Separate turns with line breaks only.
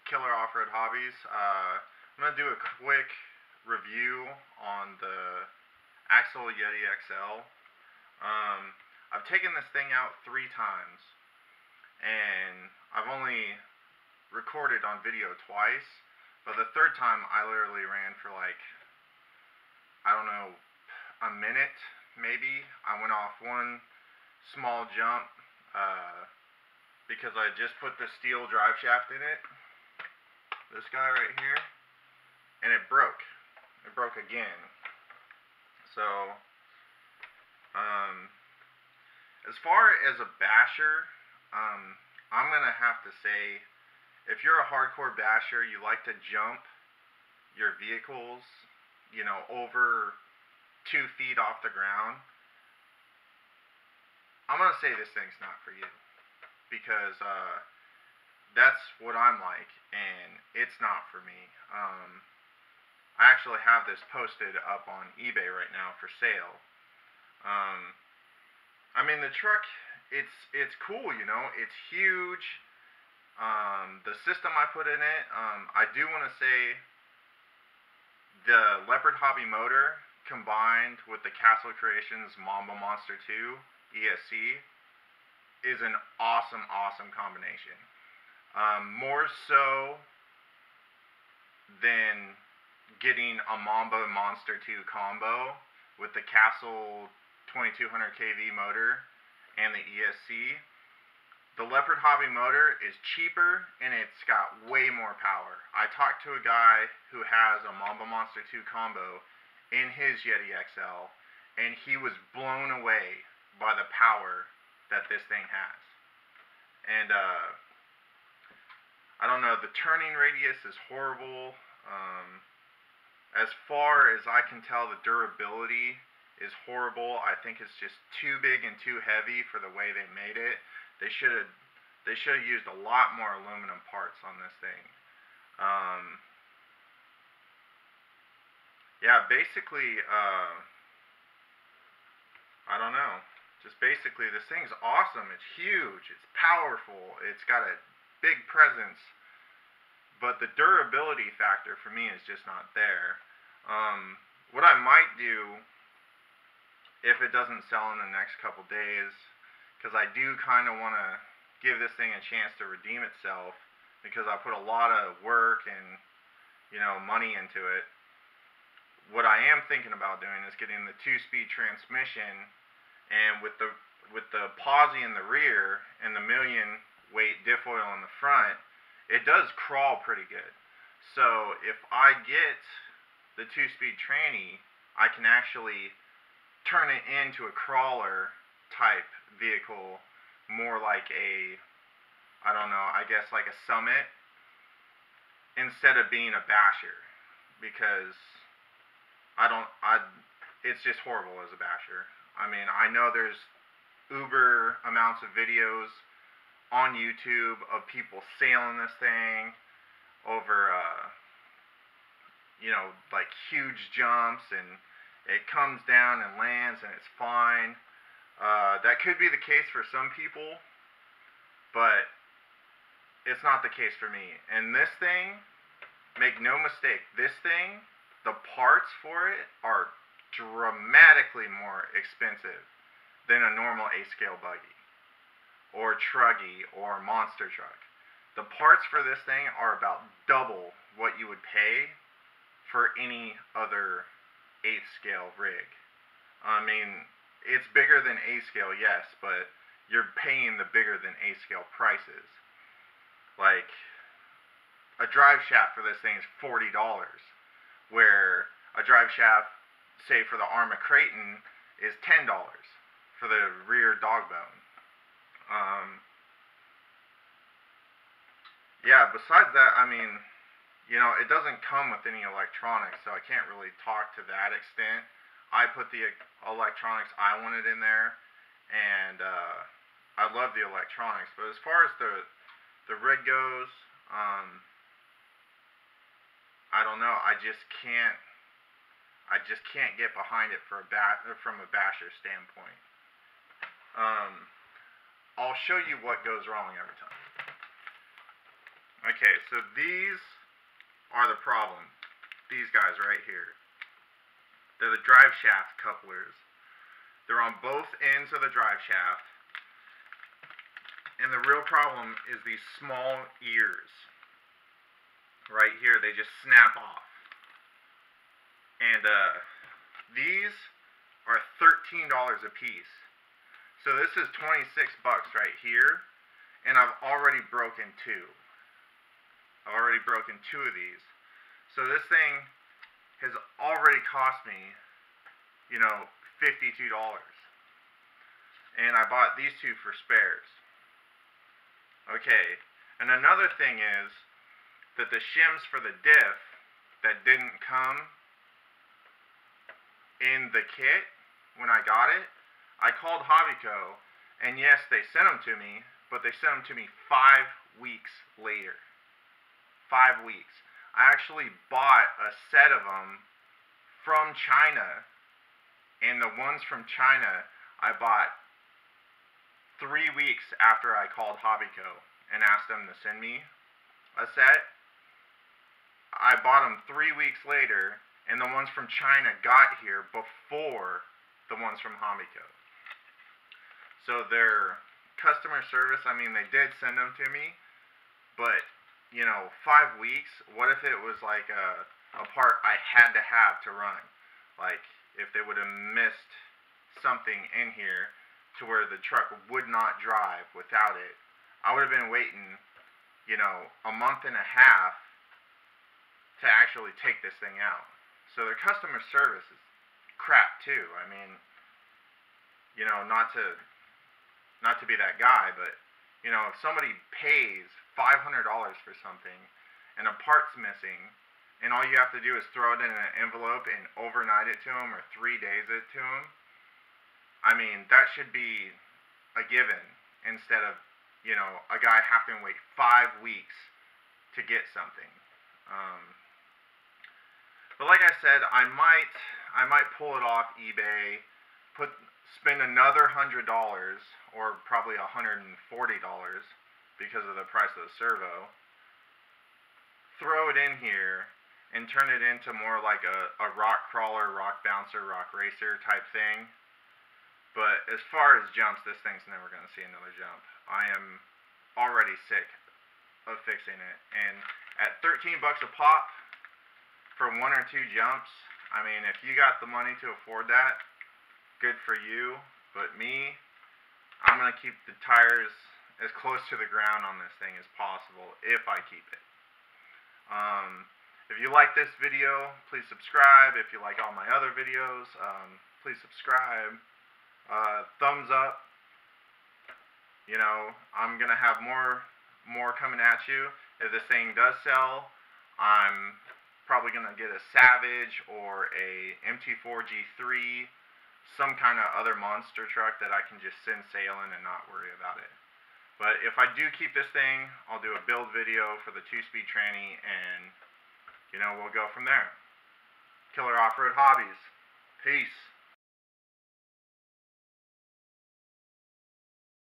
Killer Off-Road Hobbies. I'm going to do a quick review on the Axial Yeti XL. I've taken this thing out 3 times, and I've only recorded on video twice, but the 3rd time I literally ran for like, I don't know, a minute maybe. I went off one small jump because I just put the steel drive shaft in it, this guy right here, and it broke. It broke again. So as far as a basher, I'm gonna have to say, if you're a hardcore basher, you like to jump your vehicles, you know, over 2 feet off the ground, I'm gonna say this thing's not for you, because that's what I'm like, and it's not for me. I actually have this posted up on eBay right now for sale. I mean, the truck, it's cool, you know, it's huge. The system I put in it, I do want to say the Leopard Hobby motor combined with the Castle Creations Mamba Monster 2 ESC is an awesome combination. More so than getting a Mamba Monster 2 combo with the Castle 2200 kV motor and the ESC. The Leopard Hobby motor is cheaper and it's got way more power. I talked to a guy who has a Mamba Monster 2 combo in his Yeti XL, and he was blown away by the power that this thing has. And I don't know, the turning radius is horrible. As far as I can tell, the durability is horrible. I think it's just too big and too heavy for the way they made it. They should have used a lot more aluminum parts on this thing. Yeah, basically, I don't know. Just basically, this thing's awesome. It's huge. It's powerful. It's got a big presence. But the durability factor for me is just not there. What I might do, if it doesn't sell in the next couple days, because I do kind of want to give this thing a chance to redeem itself, because I put a lot of work and, you know, money into it. What I am thinking about doing is getting the 2-speed transmission, and with the posi in the rear and the million weight diff oil in the front, it does crawl pretty good. So if I get the 2-speed tranny, I can actually turn it into a crawler type vehicle, more like a, I don't know, I guess like a Summit, instead of being a basher, because it's just horrible as a basher. I mean, I know there's uber amounts of videos on YouTube of people sailing this thing over, you know, like huge jumps, and it comes down and lands and it's fine. That could be the case for some people, but it's not the case for me. And this thing, make no mistake, this thing, the parts for it are dramatically more expensive than a normal A-scale buggy or truggy or monster truck. The parts for this thing are about double what you would pay for any other 8th scale rig. I mean, it's bigger than A-scale, yes, but you're paying the bigger than A-scale prices. Like, a drive shaft for this thing is $40, where a drive shaft, say for the Arma Creighton, is $10 for the rear dog bone. Yeah, besides that, I mean, you know, it doesn't come with any electronics, so I can't really talk to that extent. I put the electronics I wanted in there, and I love the electronics. But as far as the rig goes, I don't know. I just can't get behind it from a basher standpoint. I'll show you what goes wrong every time. Okay, so these are the problem. These guys right here. They're the drive shaft couplers. They're on both ends of the drive shaft. And the real problem is these small ears. Right here, they just snap off. And these are $13 a piece. So this is 26 bucks right here. And I've already broken two. I've already broken two of these. So this thing has already cost me, you know, $52. And I bought these two for spares. Okay, and another thing is that the shims for the diff that didn't come in the kit when I got it, I called Hobbyco, and yes, they sent them to me, but they sent them to me 5 weeks later. 5 weeks. I actually bought a set of them from China, and the ones from China I bought 3 weeks after I called Hobbyco and asked them to send me a set. I bought them 3 weeks later, and the ones from China got here before the ones from Hobbyco. So their customer service, I mean, they did send them to me, but, you know, 5 weeks, what if it was like a part I had to have to run? Like, if they would have missed something in here to where the truck would not drive without it, I would have been waiting, you know, a month and a half to actually take this thing out. So their customer service is crap too. I mean, you know, not to be that guy, but, you know, if somebody pays $500 for something and a part's missing, and all you have to do is throw it in an envelope and overnight it to them or 3 days it to them, I mean, that should be a given instead of, you know, a guy having to wait 5 weeks to get something. But like I said, I might pull it off eBay, spend another $100 or probably $140 because of the price of the servo, throw it in here and turn it into more like a rock crawler, rock bouncer, rock racer type thing. But as far as jumps, this thing's never going to see another jump. I am already sick of fixing it. And at 13 bucks a pop for 1 or 2 jumps, I mean, if you got the money to afford that, good for you. But me, I'm going to keep the tires as close to the ground on this thing as possible if I keep it. If you like this video, please subscribe. If you like all my other videos, please subscribe. Thumbs up. You know, I'm going to have more coming at you. If this thing does sell, I'm probably going to get a Savage or a MT4 G3, some kind of other monster truck that I can just send sailing and not worry about it. But if I do keep this thing, I'll do a build video for the 2-speed tranny, and, you know, we'll go from there. Killer Off-Road Hobbies. Peace.